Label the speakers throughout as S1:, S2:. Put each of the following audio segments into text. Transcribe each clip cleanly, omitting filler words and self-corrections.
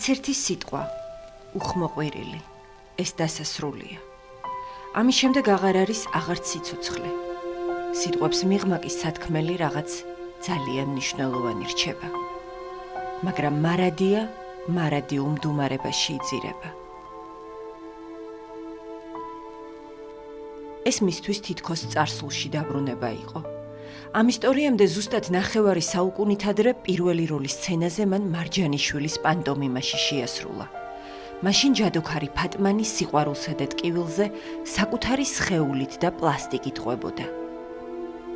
S1: არც ერთი სიტყვა, უხმოყვირილი, ეს დასასრულია. ამის შემდეგ აღარ არის აღარც სიცოცხლე. სიტყვებს მიღმა კი სათქმელი რაღაც ძალიან მნიშვნელოვანი რჩება. მაგრამ მარადი უმდუმარებაში იძირება. ეს მისთვის თითქოს წარსულში დაბრუნება იყო. ამ ისტორიამდე ზუსტად 9 საუკუნით ადრე პირველი როლი სცენაზე მან მარჯანიშვილის პანტომიმაში შეასრულა. მაშინ ჯადოქარი ფატმანი სიყვარულსა და ტკივილზე საკუთარი სხეულით და პლასტიკით ყვებოდა.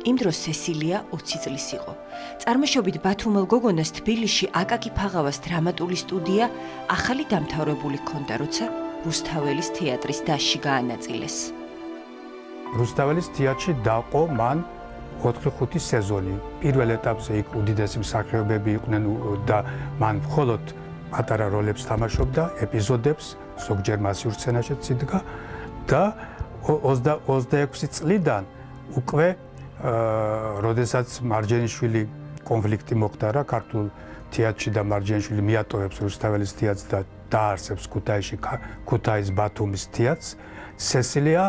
S1: იმ დროს სესილია 20 წლის იყო. წარმოშობით ბათუმელ გოგონას თბილისში აკაკი ფაღავას დრამატული სტუდია ახალი დამთავრებული ჰქონდა, როცა რუსთაველის თეატრის დასში გაანაწილეს.
S2: რუსთაველის თეატრში დაყო მან 4-5 სეზონი. პირველ ეტაპზე იქ უდიდესი მსახიობები იყვნენ და მან მხოლოდ პატარა როლებს თამაშობდა, ეპიზოდებს, ზოგჯერ მასიურ სცენაშიც იდგა და 26 წლიდან უკვე როდესაც მარჯანიშვილი კონფლიქტი მოხდა რა ქართულ თეატრში და მარჯანიშვილი მიატოვებს რუსთაველის თეატრს და დაარსებს ქუთაისში ქუთაის ბათუმის თეატრს, სესილია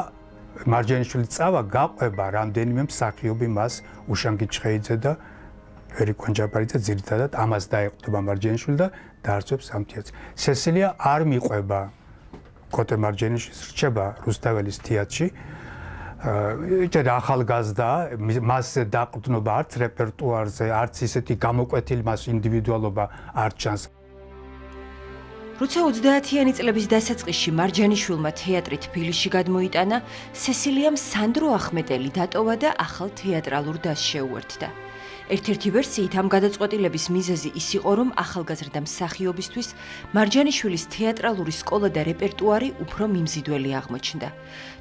S2: მარჯანიშვილი წავა გაყვება რამდენიმე მსახიობი მას უშანგი ჩხეიძე და ვერი კონჯაპარიძე ძირითადად ამას დაეყრდნობა მარჯანიშვილი და დაარსებს ამ თეატრს. სესილია არ მიყვება კოტე მარჯანიშვილის რჩება რუსთაველის თეატრში. ეჭერა ახალგაზრდა, მასზე დაყრდნობა არც რეპერტუარზე, არც ისეთი გამოკვეთილი მას ინდივიდუალობა არ ჩანს.
S1: როცა 30-იანი წლების დასაწყისში მარჯანიშვილმა თეატრი თბილისში გადმოიტანა, სესილიამ სანდრო ახმეტელი დატოვა და ახალ თეატრალურ დასს შეუერთდა. ერთ-ერთი ვერსიით ამ გადაწყვეტილების მიზეზი ის იყო, რომ ახალგაზრდა მსახიობისთვის მარჯანიშვილის თეატრალური სკოლა და რეპერტუარი უფრო მიმზიდველი აღმოჩნდა.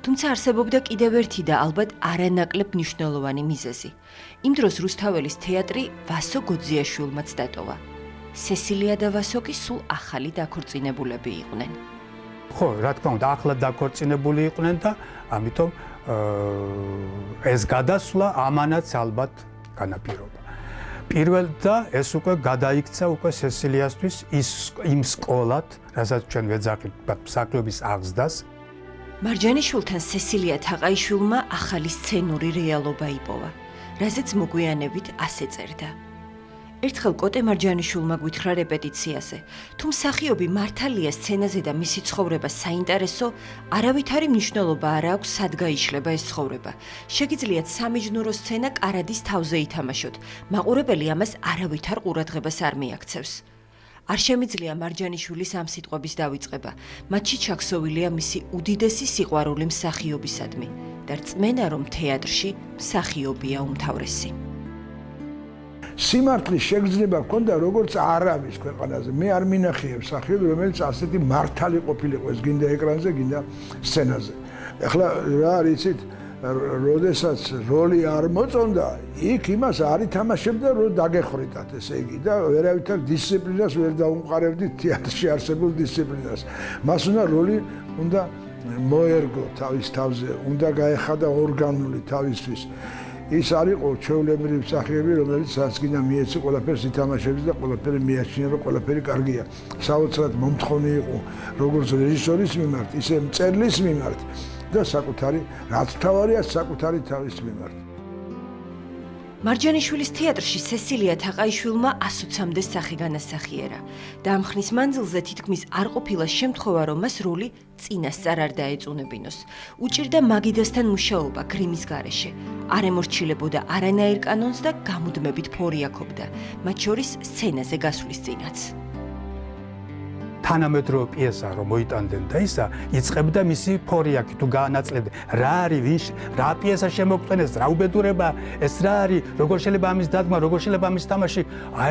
S1: თუმცა არსებობდა კიდევ ერთი და ალბათ არანაკლებ მნიშვნელოვანი მიზეზი. იმ დროს რუსთაველის თეატრი ვასო გოძიაშვილმაც დატოვა. სესილია და ვასო კი სულ ახალი დაქორწინებულები იყვნენ.
S2: ხო, რა თქმა უნდა, ახლა დაქორწინებული იყვნენ და ამიტომ ეს გადასვლა ამანაც ალბათ განაპირობა. პირველ და ეს უკვე გადაიქცა უკვე სესილიასთვის იმ სკოლად, რასაც ჩვენ ვეძახით მსახიობის აღზრდას.
S1: მარჯანიშვილთან სესილია თაყაიშვილმა ახალი სცენური რეალობა იპოვა, რაზეც მოგვიანებით ასე წერდა. ერთხელ კოტე მარჯანიშვილმა გვითხრა რეპეტიციაზე, თუ მსახიობი მართალია სცენაზე და მისი ცხოვრება საინტერესო, არავითარი მნიშვნელობა არ აქვს სად გაიშლება ეს ცხოვრება. შეგიძლიათ სამიჯნურო სცენა კარადის თავზე ითამაშოთ, მაყურებელი ამას არავითარ ყურადღებას არ მიაქცევს. არ შემიძლია მარჯანიშვილის ამ სიტყვების დავიწყება, მათში ჩაქსოვილია მისი უდიდესი სიყვარული მსახიობისადმი და რწმენა, რომ თეატრში მსახიობია უმთავრესი.
S3: სიმართლის შეგრძნება ჰქონდა როგორც არავის ქვეყანაზე. მე არ მინახიებ მსახიობი, რომელიც ასეთი მართალი ყოფილიყო, ეს გინდა ეკრანზე, გინდა სცენაზე. ეხლა რა არის იცით, როდესაც როლი არ მოწონდა, იქ იმას არ ითამაშებდა, რომ დაგეხვრიტათ, ესე იგი და ვერავითარ დისციპლინას ვერ დაუმყარებდით თეატრში არსებულ დისციპლინას. მას უნდა როლი უნდა მოერგო თავის თავზე, უნდა გაეხადა ორგანული თავისთვის. ის არ იყო ჩვეულებრივი მსახიობი, რომელიც რაც გინდა მიეცი ყველაფერს ითამაშებს და ყველაფერი მიაჩნია, რომ ყველაფერი კარგია. საოცრად მომთხოვნი იყო როგორც რეჟისორის მიმართ, ისე მწერლის მიმართ და საკუთარი, რაც თავარია, საკუთარი თავის მიმართ.
S1: მარჯანიშვილის თეატრში სესილია თაყაიშვილმა 120-მდე სახე განასახიერა და ამ ხნის მანძილზე თითქმის არ ყოფილა შემთხვევა, რომ მას როლი წინასწარ არ დაეწუნებინოს. უჭირდა მაგიდასთან მუშაობა გრიმის გარეშე. არ ემორჩილებოდა არანაირ კანონს და გამუდმებით ფორიაქობდა, მათ შორის სცენაზე გასვლის წინაც.
S2: თანამედროვე პიესა რომ მოიტანდნენ და ისა იწყებდა მისი ფორიაქი თუ გაანაწლებდა რა არის ვინ რა პიესა შემოგწენეს რა უბედურება ეს რა არის როგორ შეიძლება ამის დადგმა როგორ შეიძლება ამის თამაში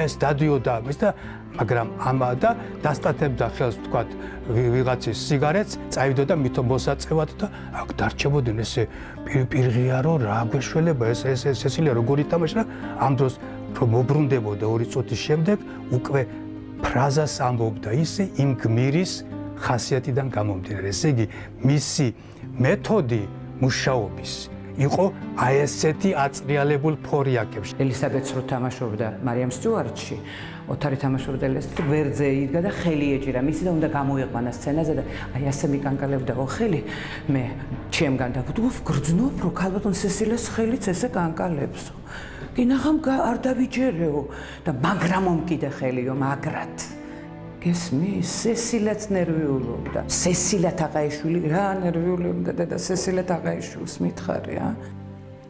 S2: ეს დადიოდა მის და მაგრამ ამა და დასტათებდა ხელს თქვათ ვიღაცის სიგარეტს წაიდოდა მითო მოსაწევად და აქ დარჩებოდნენ ესე პირღია რომ რა გვეშველება ეს სესილია როგორ ითამაშა ამ დროს რომ მობრუნდებოდა 2 წუთის შემდეგ უკვე ფრაზას ამბობდა ისე იმ გმირის ხასიათიდან გამომდინარე. ესე იგი, მისი მეთოდი მუშაობის, იყო აი ესეთი აწრიალებულ ფორიაკებში.
S4: ელისაბედს რო თამაშობდა მარიამ სტიუარტში, ოთარი თამაშობდა ელისაბედს, გვერდზე იდგა და ხელი ეჭირა. მისი და უნდა გამოიყვანა სცენაზე და აი ასე მიკანკალებდაო ხელი. მე ჩემგან დავუდგוף, გრძნობ, რომ ქალბატონ სესილეს ხელიც ესე კანკალებსო. კინახამ არ დავიჯერეო და მაგრამ მომკიდე ხელიო, მაგრად. გესმის, სესილაც ნერვიულობდა. სესილა თაყაიშვილი რა ნერვიულობდა და სესილა თაყაიშვილს მითხარი, ა?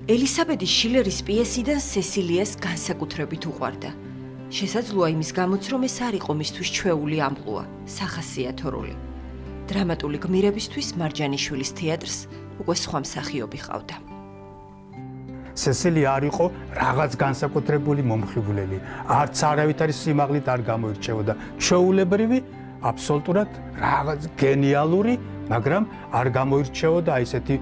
S1: ელისაბედი შილერის პიესიდან სესილიას განსაკუთრებით უყვარდა. შესაძლოა იმის გამოც, რომ ეს არ იყო მისთვის ჩვეული ამპლუა, სახასიათო როლი. დრამატული გმირებისთვის მარჯანიშვილის თეატრს უკვე სხვა მსახიობი ჰყავდა.
S2: სესილია არ იყო რაღაც განსაკუთრებული მომხიბვლელი. არც არავითარი სიმაღლით არ გამოირჩეოდა. ჩვეულებრივი, აბსოლუტურად რაღაც გენიალური, მაგრამ არ გამოირჩეოდა აი ესეთი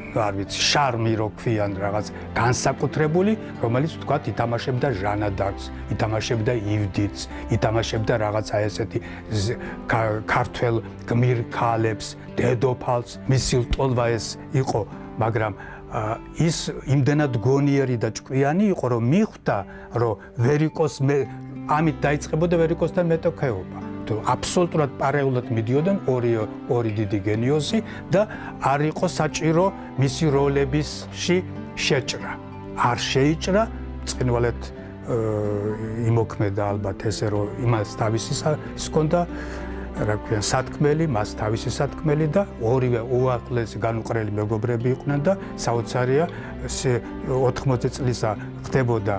S2: არ ვიცი, შარმი რო ქვიან რაღაც განსაკუთრებული, რომელიც თქვათ ითამაშებდა ჟანა დარკს, ითამაშებდა ივდიტს, ითამაშებდა რაღაც აი ესეთი ქართველ გმირ ქალებს, დედოფალს, მისი ლტოლვა ეს იყო, მაგრამ ის იმდენად გონიერი და ჭკვიანი იყო, რომ მიხვდა, რომ ვერიკოს ამით დაიწყებოდა ვერიკოსთან მეტოქეობა. აბსოლუტურად პარეულად მიდიოდნენ ორი დიდი გენიოსი და არ იყო საჭირო მისი როლებისში შეჭრა. არ შეიჭრა, წყინვალეთ იმოქმედა ალბათ ესე, რომ იმას თავისი ის ჰქონდა რა ქვია, სათქმელი, მას თავისი სათქმელი და ორივე უახლესი განუყრელი მეგობრები იყვნენ და საოცარია 80 წლისა ხდებოდა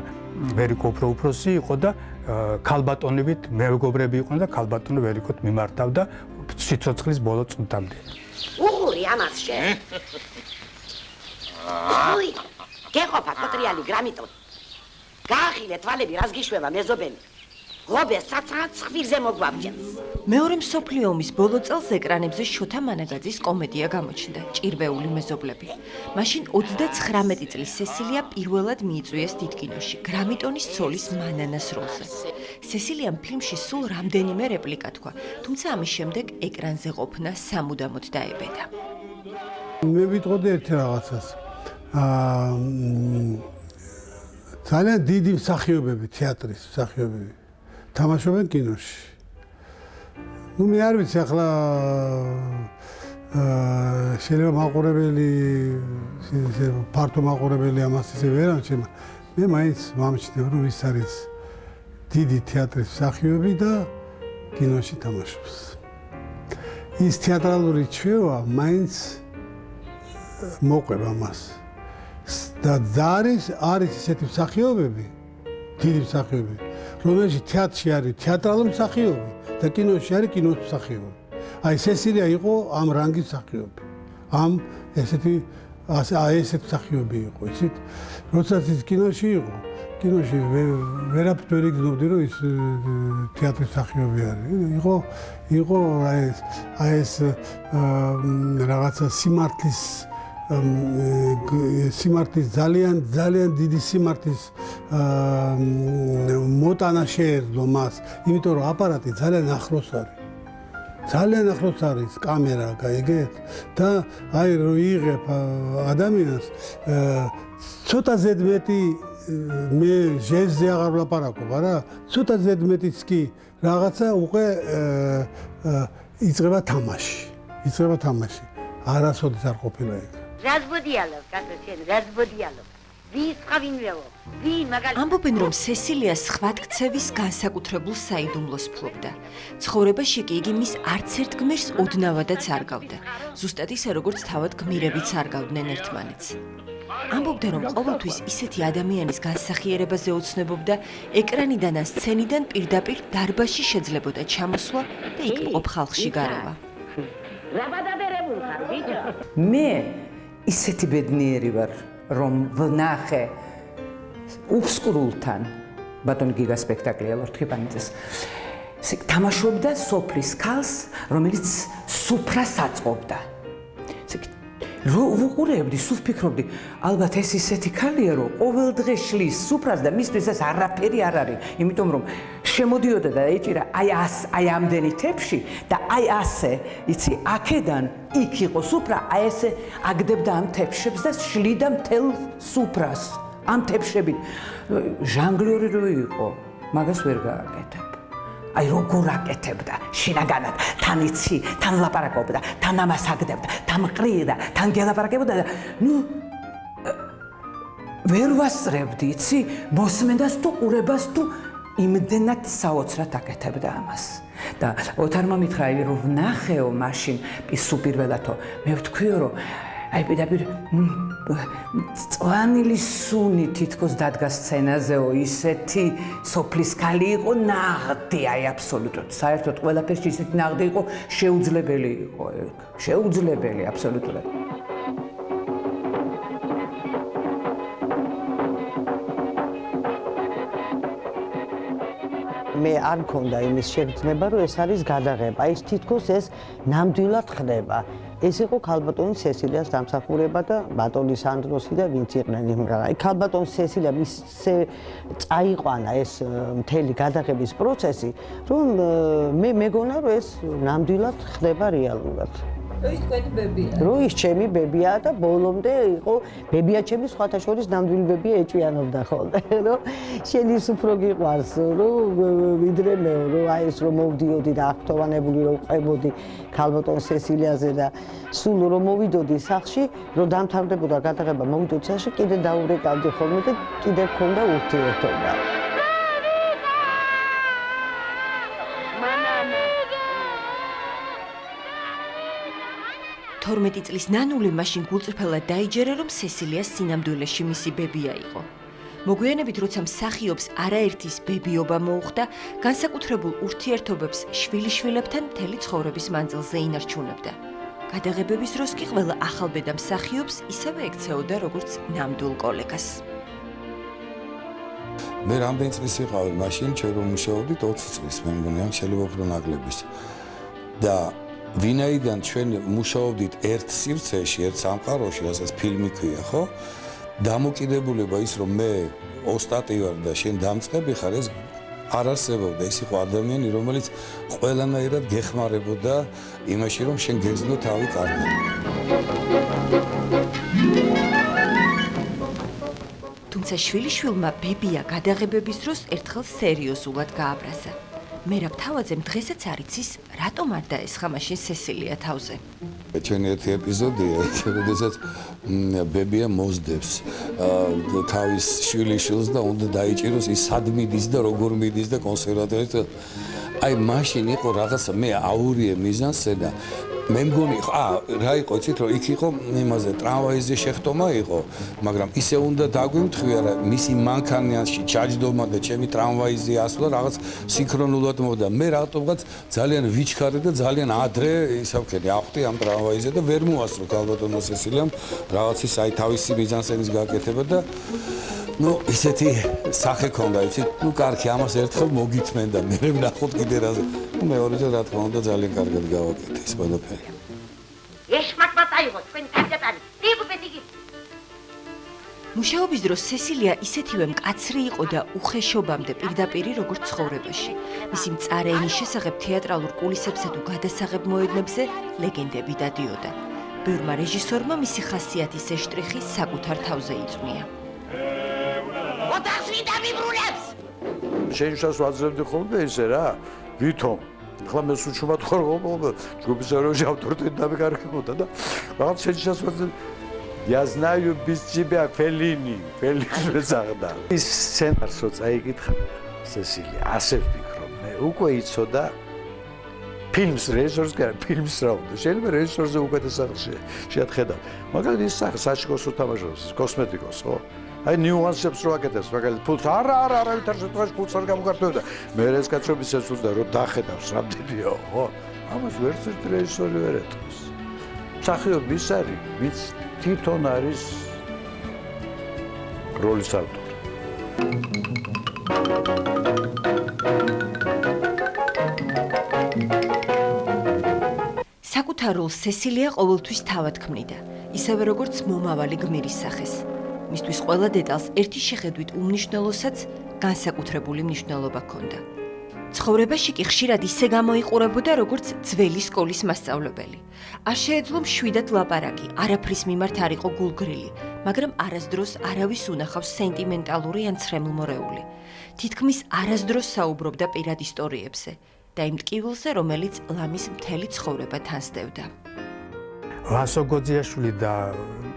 S2: ვერიკო უფროსი იყო და ქალბატონებით მეგობრები იყვნენ და ქალბატონი ვერიკოთ მიმართავდა სიცოცხლის ბოლო წუთამდე.
S5: უღური ამას შე. ოი, გეყოფა კოტრიალი გრამიტონი. გაახილე თვალები რას გიშვება მეზობელი. ღობეს საცაც ხვირზე მოგვაბჯენს.
S1: მეორე მსოფლიო ომის ბოლო წელს ეკრანებზე შოთა მანაგაძის კომედია გამოჩნდა ჭირვეული მეზობლები. მაშინ 39 წლის სესილია პირველად მიიწვიეს დიდკინოში გრამიტონის ცოლის მანანას როლზე. სესილიამ ფილმში სულ რამდენიმე რეპლიკა თქვა, თუმცა ამის შემდეგ ეკრანზე ყოფნა სამუდამოდ დაებედა.
S6: მე ვიტყოდი ერთი რაღაცას. ძალიან დიდი მსახიობები, თეატრის მსახიობები თამაშობენ კინოში. მე არ ვიცი ახლა შეიძლება მაყურებელი ფართო მაყურებელი ამას ისე ვერ ამჩნია. მე მაინც მომჩნევ რომ ის არის დიდი თეატრის მსახიობი და კინოში თამაშობს. ის თეატრალური ჩვევა მაინც მოყვება მას. და არის ისეთი მსახიობები, დიდი მსახიობები, რომელშიც თეატრში არის თეატრალური მსახიობი და კინოში არის კინოს მსახიობი. აი სესილია იყო ამ რანგის მსახიობი. ამ ესეთი მსახიობი იყო, იცით? როდესაც ის კინოში იყო, კინოში ვერაფერ ვერ იგრძნობდი, რომ ის თეატრის მსახიობი არის. იყო აი ეს რაღაცა სიმართლის ძალიან დიდი სიმართლის მოტანა შეეძლო მას, იმიტომ რომ აპარატი ძალიან ახლოს არის. ძალიან ახლოს არის კამერა, გაიგეთ? და აი რომ იღებ ადამიანს ცოტა ზედმეტი მე ჟესზე აღარ ვლაპარაკობ, არა? ცოტა ზედმეტიც კი რაღაცა უკვე იწყება თამაში. არასოდეს არ ყოფილა ეგ.
S5: რაზბოდიალოვ, კაცო, რაზბოდიალოვ. ვის ყავინვეო? ვინ მაგალითად?
S1: ამბობენ, რომ სესილია სხვათქცევის განსაკუთრებულ საიდუმლოს ფლობდა. ცხოვრებაში კი იგი მის არც ერთ გმირს ოდნავადაც არ გავდა. ზუსტად ისე, როგორც თავად გმირებიც არ გავდნენ ერთმანეთს. ამბობდა, რომ ყოველთვის ისეთი ადამიანის განსახიერებაზე ოცნებობდა, ეკრანიდან ან სცენიდან პირდაპირ დარბაზში შეძლებოდა ჩამოსვლა და იქ მყოფ ხალხში გარევა.
S5: რაბადაბერებული ხარ, ბიჭო?
S4: მე ისეთი ბედნიერი ვარ, რომ ვნახე უბსკრულთან ბატონი გიგა სპექტაკლია ლორთქიპანიძეს. თამაშობდა სოფლის ქალს, რომელიც სუფრას აწყობდა. ვუყურებდი, სულ ვფიქრობდი, ალბათ ეს ისეთი ქალია, რომ ყოველ დღე შლის სუფრას და მისთვის ეს არაფერი არ არის, იმიტომ რომ შემოდიოდა და ეჭირა აი ამდენი თეფში და აი ასე, იცი, აქედან იქ იყო სუფრა, აი ესე აგდებდა ამ თეფშებს და შლიდა მთელ სუფრას ამ თეფშებით. ჟანგლიური რო იყო, მაგას ვერ გააკეთებ. აი როგორ აკეთებდა შინაგანად, თან იცი, თან ლაპარაკობდა, თან ამას აგდებდა, თან მყრიდა, თან გელაპარაკებოდა და ვერ ვასწრებდი, იცი, მოსმენას თუ ყურებას თუ იმდენად საოცრად აკეთებდა ამას. და ოთარმა მითხრა, რომ ვნახეო მაშინ სუპირველათო, მე ვთქვიო, რომ აი პირდაპირ წვანილი სუნი თითქოს დადგა სცენაზეო, ისეთი სოფლის ქალი იყო ნაღდი, აი აბსოლუტურად. საერთოდ ყველაფერში ისეთი ნაღდი იყო, შეუძლებელი იყო, შეუძლებელი აბსოლუტურად.
S7: მე არ მქონდა იმის შეგრძნება, რომ ეს არის გადაღება. ის თითქოს ეს ნამდვილად ხდება. ეს იყო ქალბატონი სესილიას დამსახურება და ბატონი სანდროსი და ვინც იყვნენ იმ. აი ქალბატონი სესილია ისე წაიყვანა ეს მთელი გადაღების პროცესი, რომ მე მეგონა, რომ ეს ნამდვილად ხდება რეალურად.
S8: ის თქვენი ბებია.
S7: რო ის ჩემი ბებია და ბოლომდე იყო ბებია ჩემი სხვათა შორის ნამდვილი ბებია ეჭვიანობდა ხოლმე, რომ შენი უფრო გიყვარს, რომ ვიდრე მე, რომ აი ეს რომ მოვდიოდი და აღფრთოვანებული რომ ყვებოდი ქალბატონ სესილიაზე და სულ რომ მოვიდოდი სახლში, რომ დამთავრდებოდა გადაღება, მოვიდოდი სახლში, კიდე დაურეკავდი ხოლმე და კიდე მქონდა ურთიერთობა.
S1: 12 წლის ნანული მაშინ გულწრფელად დაიჯერა, რომ სესილიას სინამდვილეში მისი ბებია იყო. მოგვიანებით, როცა მსახიობს არაერთის ბებიობა მოუხდა, განსაკუთრებულ ურთიერთობებს შვილიშვილებთან მთელი ცხოვრების მანძილზე ინარჩუნებდა. გადაღებების დროს კი ყველა ახალბედა მსახიობს ისევე ექცეოდა, როგორც ნამდვილ კოლეგას.
S9: მე რამდენი წლის ვიყავი მაშინ, ჩვენ რომ მუშაობდით 20 წლის, მე მგონი, შეიძლება უფრო ნაკლებიც. და ვინაიდან ჩვენ მუშაობდით ერთ სივრცეში, ერთ სამყაროში, რასაც ფილმი ქვია, ხო? დამოკიდებულება ის, რომ მე ოსტატი ვარ და შენ დამწყები ხარ, ეს არ არსებობდა. ის იყო ადამიანი, რომელიც ყველანაირად გეხმარებოდა იმაში, რომ შენ გეძნო თავი კარგად.
S1: თუმცა შვილიშვილმა ბებია გადაღებების დროს ერთხელ სერიოზულად გააბრაზა. მერაბ თავაძემ დღესაც არ იცის, რატომ არ დაესხა მაშინ სესილია თავზე.
S9: ჩვენ ერთი ეპიზოდია, როდესაც ბებია მოსდევს თავის შვილიშვილს და უნდა დაიჭიროს ის სად მიდის და როგორ მიდის და კონსერვატორიაში. აი მაშინ იყო რაღაცა მე აურიე მიზანსცენა. მე მგონი, რა იყო, იცით, რომ იქ იყო იმაზე ტრამვაიზე შეხტომა იყო, მაგრამ ისე უნდა დაგვიმთხვია, რა მისი მანქანაში ჩაჯდომა და ჩემი ტრამვაიზე ასვლა რაღაც სინქრონულად მოხდა. მე რატომღაც ძალიან ვიჩქარე და ძალიან ადრე ისავქენი ახვდი ამ ტრამვაიზე და ვერ მოასწრო ქალბატონმა სესილიამ რაღაცის აი თავისი მიზანსცენის გაკეთება და ну, ისეთი სახე ქონდა, იცით, ну, კარგი, ამას ერთხელ მოგითმენ და მე ვნახოთ კიდე რაზე. მეორეზე რა თქმა უნდა ძალიან კარგად გავაკეთე ეს ყველაფერი.
S5: ეშმაკმად აიღო თქვენი თავდაპირი. დიუბედიგი.
S1: მუშაობის დროს სესილია ისეთივე მკაცრი იყო და უხეშობამდე პირდაპირი როგორც ცხოვრებაში. მისი მწარე ენის შესახებ თეატრალურ კულისებსა თუ გადასაღებ მოედნებზე ლეგენდები დადიოდა. ბევრმა რეჟისორმა მისი ხასიათის ეს შტრიხი საკუთარ თავზე იწვნია.
S5: ოთახში დამიბრუნებს.
S3: შენშას ვაძლევდი ხოლმე ისე რა, ვითომ ახლა მე სუჩუმად ხარ ხოლმე ჯგუფის ეროში ავტორიტეტი დამეკარგებოდა და რაღაც შენშას ვაძლევდი. Я знаю без тебя Феллини, Феллини ზაღდა. ის სცენარს რო წაიკითხა სესილია, ასე ვფიქრობ მე, უკვე იცოდა ფილმს რეჟისორს გარ ფილმს რა უნდა. შეიძლება რეჟისორზე უკეთეს სახში შეხედავ. მაგალითად ის საჩქოსო თამაშობს, კოსმეტიკოს, ხო? აი ნიუანსებს რო აკეთებს, მაგალითად ფულს არა, ვითარ შემთხვევაში ფულს არ გამოგართვევდა. მე ეს კაცობის ეცვლა რომ დახედავს რამდენია, ხო? ამას ვერც ერთ რეჟისორი ვერ ეტყვის. მსახიობი ის არის, ვინც თვითონ არის როლის ავტორი.
S1: საკუთარ როლს სესილია ყოველთვის თავად ქმნიდა, ისევე როგორც მომავალი გმირის სახეს. მისთვის ყველა დეტალს ერთი შეხედვით უმნიშვნელოსაც განსაკუთრებული მნიშვნელობა ჰქონდა. ცხოვრებაში კი ხშირად ისე გამოიყურებოდა, როგორც ძველი სკოლის მასწავლებელი. არ შეეძლო მშვიდად ლაპარაკი, არაფრის მიმართ არ იყო გულგრილი, მაგრამ არასდროს არავის უნახავს სენტიმენტალური ან ცრემლმორეული. თითქმის არასდროს საუბრობდა პირად ისტორიებზე და იმ ტკივილზე, რომელიც ლამის მთელი ცხოვრება თანსდევდა.
S2: ვასო გოძიაშვილი და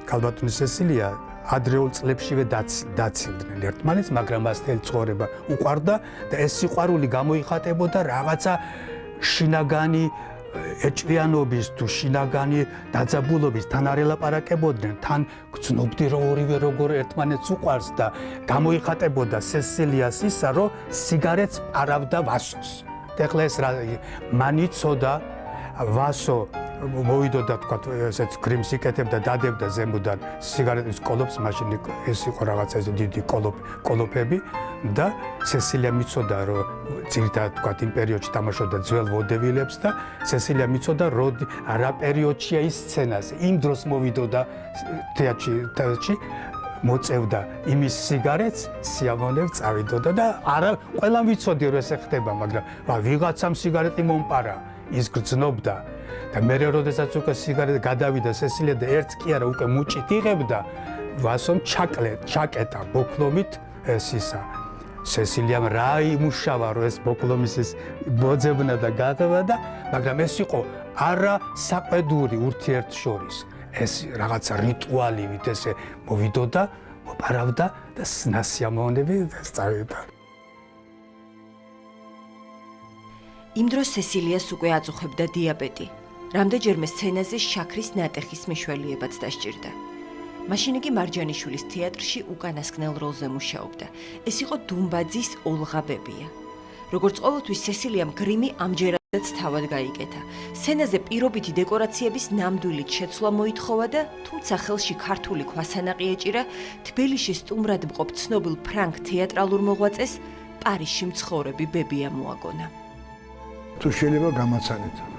S2: ქალბატონი სესილია ადრეულ წლებშივე დაცილდნენ ერთმანეთს, მაგრამ მას მთელი ცხოვრება უყვარდა და ეს სიყვარული გამოიხატებოდა რაღაცა შინაგანი ეჭვიანობის თუ შინაგანი დაძაბულობის, თან არ ელაპარაკებოდნენ, თან გრძნობდი რომ ორივე როგორ ერთმანეთს უყვარს და გამოიხატებოდა სესილიას ისა, რომ სიგარეტს არავდა ვასოს. ეხლა ეს რა მან იცოდა ვასო მოვიდოდა თქვა ესეც გრიმს იკეთებდა, დადებდა ზემოდან სიგარეტის კოლოფს, მაშინ ეს იყო რაღაცა ეს დიდი კოლოფები და სესილია მიცოდა რომ ძირითადად თქვა იმ პერიოდში თამაშობდა ძველ ვოდებილებს და სესილია მიცოდა რა პერიოდშია ის სცენაზე. იმ დროს მოვიდოდა თეატრში მოწევდა იმის სიგარეტს, სიამოვნებ წავიდოდა და არა ყველამ ვიცოდი რომ ესე ხდება, მაგრამ ვიღაცამ სიგარეტი მომპარა, ის გრძნობდა და მე როდესაც უკვე სიგარეტი გადავიდა სესილია და ერთს კი არა უკვე მუჭით იღებდა, ვასომ ჩაკეტა ბოკლომით ეს ისა. სესილიამ რა იმუშავა რომ ეს ბოკლომის ეს მოძებნა და გაღება და მაგრამ ეს იყო არა საყედური ურთიერთშორის. ეს რაღაცა რიტუალივით ესე მოვიდოდა, მოპარავდა და სიამოვნები წავიდა.
S1: იმ დროს სესილიას უკვე აწუხებდა დიაბეტი. რამდენჯერმე სცენაზე შაქრის ნატეხის მეშველიებაც დასჭირდა. მაშინ იგი მარჯანიშვილის თეატრში უკანასკნელ როლზე მუშაობდა. ეს იყო დუმბაძის ოლღა ბებია. როგორც ყოველთვის სესილიამ გრიმი ამჯერადაც თავად გაიკეთა. სცენაზე პირობითი დეკორაციების ნამდვილით შეცვლა მოითხოვა და თუმცა ხელში ქართული ქვასანაყი ეჭირა, თბილისში სტუმრად მყოფ ცნობილ ფრანგ თეატრალურ მოღვაწეს პარიზში მცხოვრები ბებია მოაგონა.
S3: თუ შეიძლება გამაცანეთ.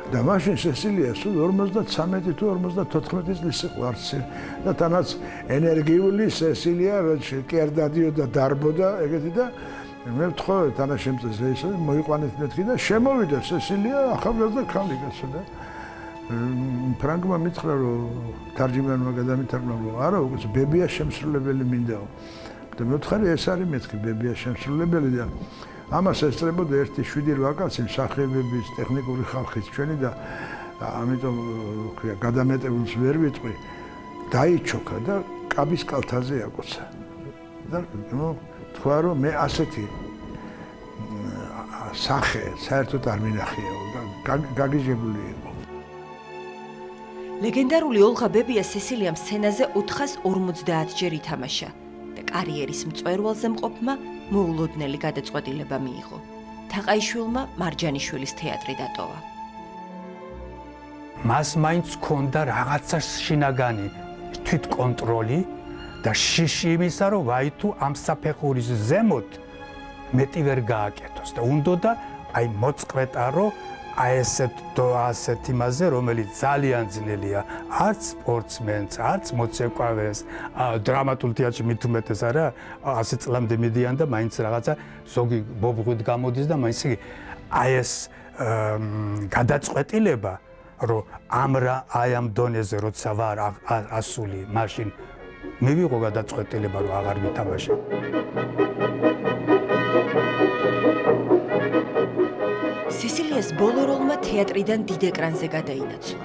S3: და მაშინ სესილია სულ 53 თუ 54 წლის იყო არც და თანაც ენერგიული სესილია კერდადიოდა დარბოდა ეგეთი და მე ვთხოვე თანაშემწეს ესე მოიყვანეთ მეთქი და შემოვიდა სესილია ახალგაზრდა ქალი გასულა ფრანგმა მითხრა რომ თარჯიმანმა გადამითარგმნა რომ არა უკვე ბებია შემსრულებელი მინდაო და მე ვთხარი ეს არის მეთქი ბებია შემსრულებელი და ამას ესწრებოდა 1-7 კაცი მსახიობების ტექნიკური ხალხის ჩვენი და ამიტომ ქვია გადამეტებულს ვერ ვიტყვი დაიჩოქა და კაბის კალთაზე აკოცა და თქვა რომ მე ასეთი სახე საერთოდ არ მინახიაო და გაგიჟებული იყო.
S1: ლეგენდარული ოლღა ბებია სესილიამ სცენაზე 450 ჯერ ითამაშა და კარიერის მწვერვალზე მყოფმა მოულოდნელი გადაწყვეტილება მიიღო. თაყაიშვილმა მარჯანიშვილის თეატრი დატოვა.
S2: მას მაინც ჰქონდა რაღაცა შინაგანი თვითკონტროლი და შიში იმისა, რომ ვაი თუ ამ საფეხურის ზემოთ მეტი ვერ გააკეთოს და უნდოდა აი მოწყვეტა, რომ აი ასეთ იმაზე, რომელიც ძალიან ძნელია, არც სპორტსმენს, არც მოცეკვავეს, დრამატულ თეატრში მით უმეტეს არა, 100 წლამდე მიდიან და მაინც რაღაცა ზოგი ბობღვით გამოდის და მაინც აი ეს გადაწყვეტილება, რომ აი ამ დონეზე როცა ვარ ასული, მაშინ მივიღო გადაწყვეტილება, რომ აღარ ვითამაშე.
S1: სესილიას ბოლო როლმა თეატრიდან დიდ ეკრანზე გადაინაცვლა.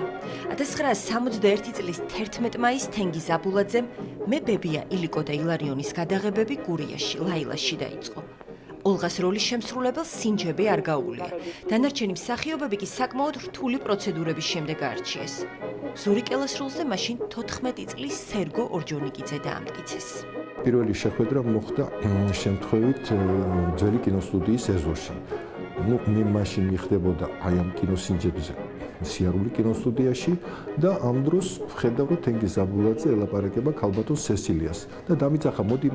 S1: 1961 წლის 11 მაისს თენგი ზაბულაძემ მე ბებია ილიკო და ილარიონის გადაღებები გურიაში, ლაილაში დაიწყო. ოლღას როლის შემსრულებელს სინჯები არ გაუვლია. დანარჩენი მსახიობები კი საკმაოდ რთული პროცედურების შემდეგ აარჩიეს. ზურიკელას როლზე მაშინ 14 წლის სერგო ორჯონიკიძე დაამტკიცეს.
S8: პირველი შეხვედრა მოხდა შემთხვევით ძველი კინოსტუდიის ეზოში. მე მაშინ მიხდებოდა აი ამ კინოსინჯებზე სიარული კინოსტუდიაში და ამ დროს ვხედავ რომ თენგი ზაბულაძე ელაპარაკება ქალბატონ სესილიას და დამიძახა მოდი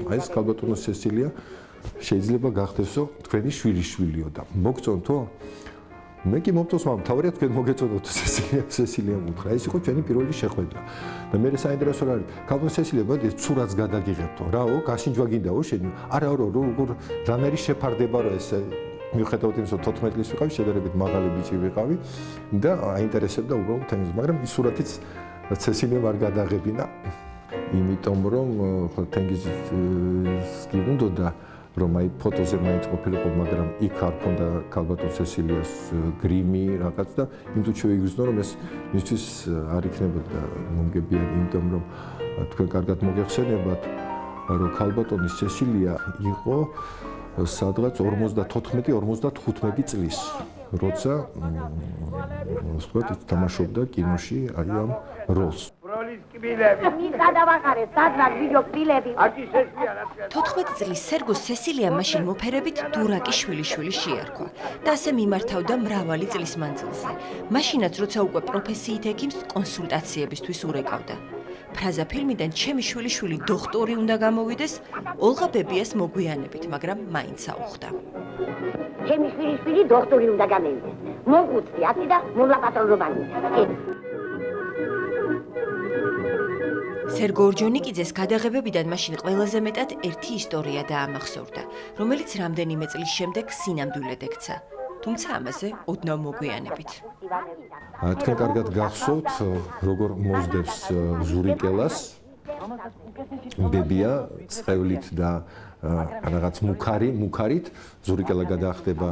S8: აი ეს ქალბატონო სესილია შეიძლება გახდესო თქვენი შვილიშვილიო და მოგწონთო მე კი მომწონს მაგრამ თავარია თქვენ მოგეწოდოთ სესილიამ უთხრა ეს იყო ჩვენი პირველი შეხვედრა და მე საინტერესო რა არის ქალბატონ სესილია ბოდი ცურაც გადაგიღებთო რაო გასინჯვა გინდაო შენ არა როგორ რანერი შეფარდება რა ეს მიუხედავად იმისა 14 წლის ვიყავი შედარებით მაღალი ბიჭი ვიყავი და აინტერესებდა უბრალოდ თემის მაგრამ ის სურათიც სესილიამ არ გადაღებინა იმიტომ რომ თენგიზის კი უნდოდა რომ აი ფოტოზე მაინც ყოფილიყო, მაგრამ იქ არ ქონდა ქალბატონ სესილიას გრიმი რაღაც და იმიტომ შევიგრძნო რომ ეს მისთვის არ იქნებოდა მომგებიანი, იმიტომ რომ თქვენ კარგად მოგეხსენებათ რომ ქალბატონი სესილია იყო სადღაც 54-55 წლის, როცა ვთქვათ, თამაშობდა კინოში აი ამ როლს.
S5: მის გადავახარეთ სადღაც ვიდეო კლიპები.
S1: 14 წლის სერგოს სესილია მაშინ მოფერებით დურაკი შვილიშვილი შეარქვა და ასე მიმართავდა მრავალი წლის მანძილზე. მაშინაც როცა უკვე პროფესიით ექიმს კონსულტაციებისთვის ურეკავდა. ფრაზა ფილმიდან ჩემი შვილიშვილი დოქტორი უნდა გამოვიდეს, ოლღა ბებიას მოგვიანებით, მაგრამ მაინც აუხდა.
S5: ჩემი შვილიშვილი დოქტორი უნდა გამოვიდეს. მოგუწდი ათი და მომლაპატრონობანი.
S1: სერგო ორჯონიკიძეს გადაღებებიდან მაშინ ყველაზე მეტად ერთი ისტორია დაამახსოვრდა, რომელიც რამდენიმე წლის შემდეგ სინამდვილედ ექცა. თუმცა ამაზე ოდნავ მოგვიანებით.
S8: თქვენ კარგად გახსოვთ, როგორ მოსდევს ზურიკელას ბებია წევლით და რაღაც მუქარით ზურიკელა გადაახდება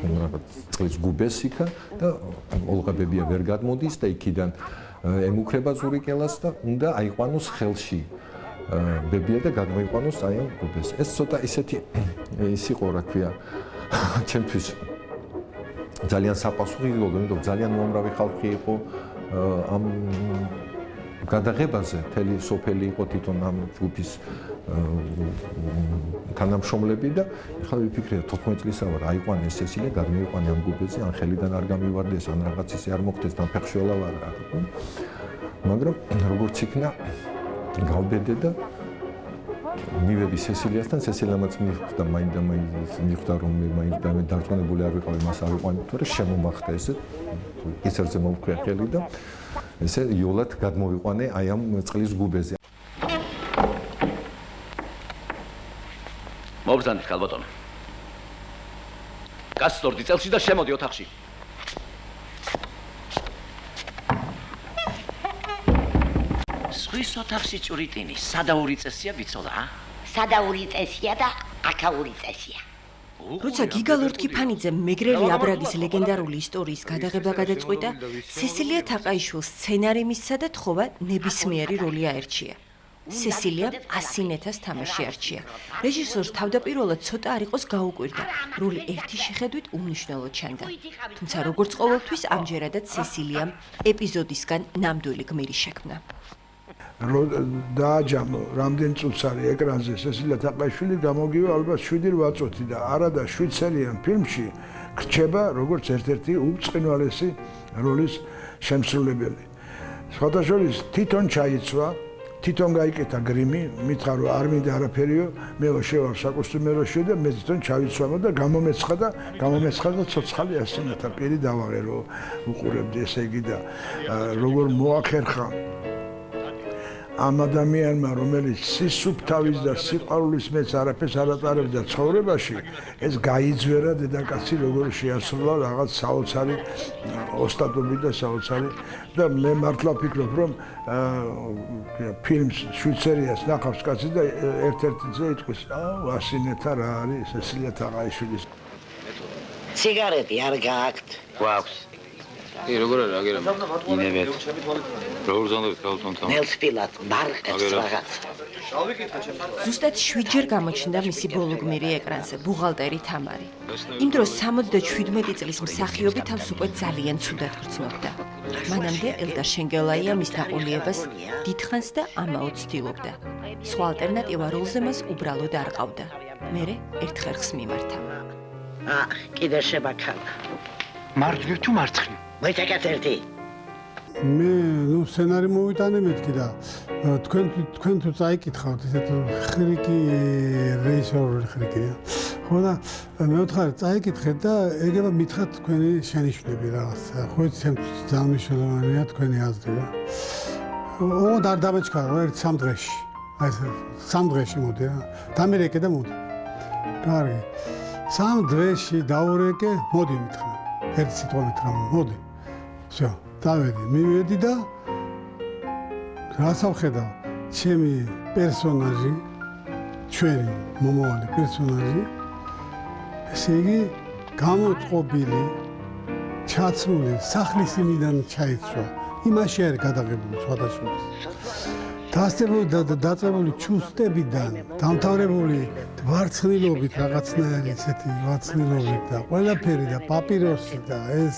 S8: რაღაც წლის გუბეს იქა და ოლღა ბებია ვერ გადმოდის და იქიდან ემუქრება ზურიკელას და უნდა აიყვანოს ხელში ბებია და გადმოიყვანოს აი ამ გუბეს. ეს ცოტა ისეთი ის იყო, რა ქვია, ჩემთვის ძალიან საპასუხისმგებლო, იმიტომ ძალიან უამრავი ხალხი იყო ამ გადაღებაზე, მთელი სოფელი იყო თვითონ ამ ჯგუფის თანამშრომლები და ახლა ვიფიქრე 14 წლისა ვარ, აიყვანე სესილია, გადმოიყვანე ამ გუბეზე, ან ხელიდან არ გამივარდეს, ან რაღაც ისე არ მოხდეს, და ფეხშველა ვარ რა. მაგრამ როგორც იქნა გავბედე და მივედი სესილიასთან, სესილიამაც მიხვდა მიხვდა რომ მე მაინც დარწმუნებული არ ვიყავი მას ავიყვანე, თორე შემომახდა ესე ისერზე მოვქვია ხელი და ესე იოლად გადმოვიყვანე აი ამ წყლის გუბეზე.
S10: მობრძანეთ ქალბატონო. გასწორდი წელში და შემოდი ოთახში.
S5: სხვის ოთახში ჭურიტინი, სადაური წესია ვიცოლა? სადაური წესია და აქაური წესია.
S1: როცა გიგა ლორთქიფანიძე მეგრელი აბრაგის ლეგენდარული ისტორიის გადაღება გადაწყვიტა, სესილია თაყაიშვილს სცენარი მისცა და თხოვა ნებისმიერი როლი აერჩია. სესილიამ 100-ს თამაში არჩია. რეჟისორს თავდაპირველად ცოტა არ იყოს გაუკვირდა, როლი ერთი შეხედვით უმნიშვნელო ჩანდა. თუმცა როგორც ყოველთვის ამჯერადაც სესილიამ ეპიზოდისგან ნამდვილი გმირი შექმნა.
S3: დააჯამო რამდენ წუთს არის ეკრანზე სესილია თაყაიშვილი გამოგივა ალბათ 7-8 წუთი და არადა 7 სერიან ფილმში რჩება როგორც ერთ-ერთი უბრწყინვალესი როლის შემსრულებელი. სხვათა შორის თვითონ ჩაიცვა, თვითონ გაიკეთა გრიმი, მითხრა რომ არ მინდა არაფერიო, მე შევარ საკოსტუმეროში და მე თვითონ ჩავიცვამო და გამომეცხადა ცოცხალი ასინათა პირი დავაღერო უყურებდი ესე იგი და როგორ მოახერხა ამ ადამიანმა, რომელიც სისუფთავის და სიყვარულის მეც არაფერს არ ატარებდა ცხოვრებაში, ეს გაიძვერა დედაკაცი როგორ შეასრულა რაღაც საოცარი ოსტატობი და საოცარი და მე მართლა ვფიქრობ, რომ ფილმს შვიცერიას ნახავს კაცი და ერთ-ერთზე იტყვის, ასინეთა რა არის სესილია თაყაიშვილის.
S5: სიგარეტი არ გააქვთ?
S10: გვაქვს. როგორ არა აგერა? ინებეთ. როგორ ზონდებით ქალბატონთან?
S5: ნელსპილად, მარყებს რაღაც.
S1: ზუსტად 7-ჯერ გამოჩნდა მისი ბოლო გმირი ეკრანზე, ბუღალტერი თამარი. იმ დროს 77 წლის მსახიობი თავს უკვე ძალიან ცუდად გრძნობდა. მანამდე ელდარ შენგელაია მის დაყოლიებას დიდხანს და ამაოდ ცდილობდა. სხვა ალტერნატივა როლზე მას უბრალოდ არ ყავდა. მერე ერთ ხერხს მიმართა.
S5: კიდე შებაქანა.
S10: მარჯვნივ თუ მარცხნივ?
S5: მოიტაკეთ ერთი.
S6: მე სცენარი მოვიტანე მეთქი და თქვენ თუ წაიკითხავთ ესეთ ხრიკი რეჟისორული ხრიკია. ხო და მე ვთხარი წაიკითხეთ და ეგება მითხრათ თქვენი შენიშვნები რაღაც. ხო იცით ძალიან მნიშვნელოვანია თქვენი აზრი რა. ოღონდ არ დამეჩქარო ერთ 3 დღეში. აი ეს 3 დღეში მოდი რა. დამერეკე და მოდი. კარგი. 3 დღეში დაურეკე, მოდი მითხრა. ერთი სიტყვა მითხრა, მოდი. всё, დავედი, მივედი და რასაც ვხედავ, ჩემი პერსონაჟი, ჩვენი მომავალი პერსონაჟი, ესე იგი გამოწყობილი, ჩაცმული სახლის იმიდან ჩაიცვა. იმაში არის გადაღებული სხვადასხვა. დასწრებული და დაწყებული ჩუსტებიდან, დამთავრებული ვარცხნილობით რაღაცნაირი ესეთი ვარცხნილობით და ყველაფერი და პაპიროსი და ეს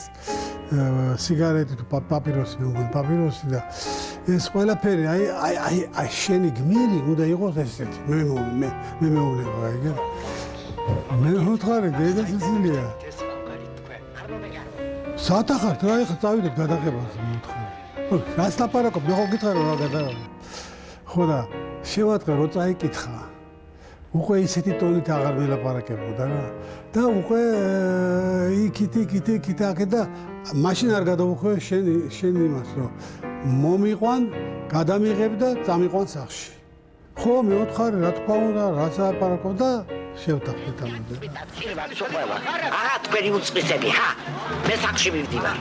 S6: სიგარეტი თუ პაპიროსი მეგონა პაპიროსი და ეს ყველაფერი აი შენი გმირი უნდა იყოს ესეთი მე მეუბნება იგი მე ვთქვი დედა სესილია საათახართ რა ეხა წავიდეთ გადაღებაზე მე ვთქვი რას ლაპარაკობ მე ხო გითხარ რა გადაღება ხო და შევატყე რო წაიკითხა უკვე ისეთი ტონით აღარ მელაპარაკებოდა რა და უკვე იქით აქეთ და მაშინ არ გადავუხვე შენ იმას რომ მომიყვან გადამიღებ და წამიყვან სახლში ხო მე ვთქვი რა თქმა უნდა რაც აპარაკო და შევთანხმდით ამაზე
S5: აა თქვენი უწყისები ჰა მე სახლში მივდივარ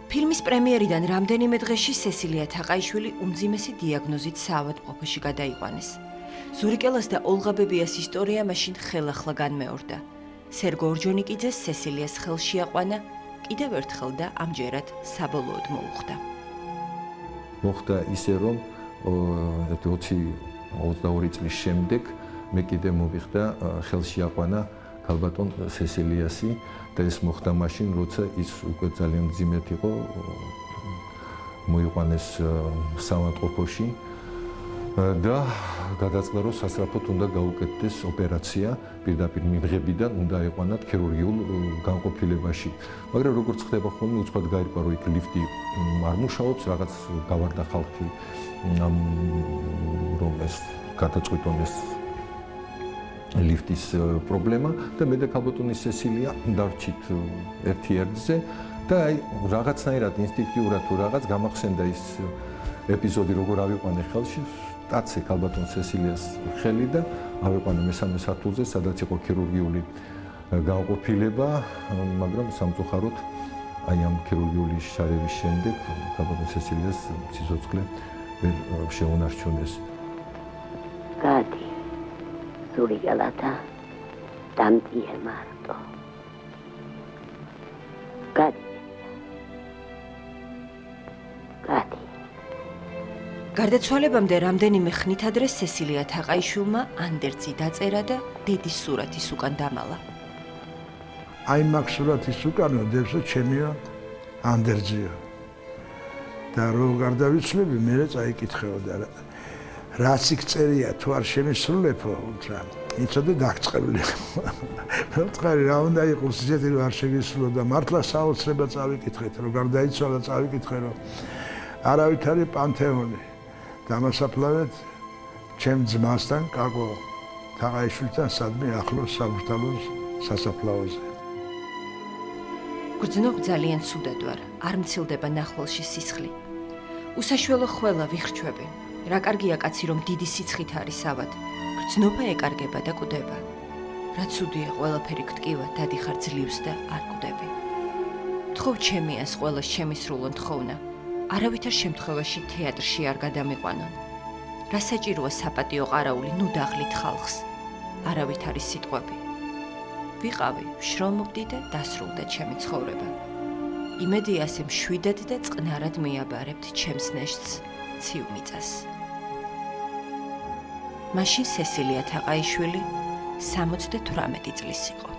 S1: ფილმის პრემიერიდან რამდენიმე დღეში სესილია თაყაიშვილი უმძიმესი დიაგნოზით საავადმყოფოში გადაიყვანეს. ზურიკელას და ოლღა ბებიას ისტორია მაშინ ხელახლა განმეორდა. სერგო ორჯონიკიძეს სესილიას ხელში აყვანა, კიდევ ერთხელ და ამჯერად საბოლოოდ მოუხდა.
S8: მოხდა ისე რომ 22 წლის შემდეგ მე კიდე მოვიხდა ხელში აყვანა ქალბატონ სესილიასი და ეს მოხდა მაშინ, როცა ის უკვე ძალიან მძიმედ იყო მოიყვანეს საავადმყოფოში და გადაწყდა რომ სასწრაფოდ უნდა გაუკეთდეს ოპერაცია პირდაპირ მიღებიდან უნდა აიყვანათ ქირურგიულ განყოფილებაში. მაგრამ როგორც ხდება ხოლმე უცბად გაირკვა რომ იქ ლიფტი არ მუშაობს, რაღაც გავარდა ხალხი რომ ეს გადაწყვიტონ ეს ლიფტის პრობლემა და მე და ქალბატონი სესილია დავრჩით ერთი ერთზე და აი რაღაცნაირად ინსტინქტიურად თუ რაღაც გამახსენდა ის ეპიზოდი როგორ ავიყვანე ხელში კაცე ქალბატონ სესილიას ხელი და ავიყვანე მესამე სართულზე სადაც იყო ქირურგიული განყოფილება მაგრამ სამწუხაროდ აი ამ ქირურგიული შარევის შემდეგ ქალბატონ სესილიას სიცოცხლე ვერ შეუნარჩუნეს
S5: გადი ზურიკელათა დამტიე მარტო გადი
S1: გარდაცვალებამდე რამდენიმე ხნით ადრე სესილია თაყაიშვილმა ანდერძი დაწერა და დედის სურათის უკან დამალა.
S3: აი მაგ სურათის უკანო დებსო ჩემია ანდერძია. და რო გარდავიცვლები მე წაიკითხეო და რაც იქ წერია თუ არ შემისრულებო უთრა იცოდე დაგწყებული. მე ვთქვი რა უნდა იყოს ისეთი რომ არ შეგისრულო და მართლა საოცრება წავიკითხეთ რომ გარდაიცვალა წავიკითხე რომ არავითარი პანთეონი დამასაფლავეთ ჩემ ძმასთან კაკო თაყაიშვილთან სადმე ახლოს საბურთალოს სასაფლაოზე.
S1: გრძნობ ძალიან ცუდად ვარ, არ მცილდება ნახვალში სისხლი. უსაშველო ხველა ვიხრჩვები. რა კარგია კაცი რომ დიდი სიცხით არის ავად. გრძნობა ეკარგება და კვდება. რა ცუდია ყველაფერი გტკივა, დადიხარ ძლივს და არ კვდები. თხოვ ჩემიას ყველას შემისრულო თხოვნა. არავითარ შემთხვევაში თეატრში არ გადამიყვანონ. რა საჭიროა საპატიო ყარაული ნუ დაღლით ხალხს. არავითარი სიტყვები. ვიყავი, შრომობდი და დასრულდა ჩემი ცხოვრება. იმედი ასე მშვიდად და წყნარად მიაბარებთ ჩემს ნეშტს, ციუ მიწას. მაშინ სესილია თაყაიშვილი 78 წლის იყო.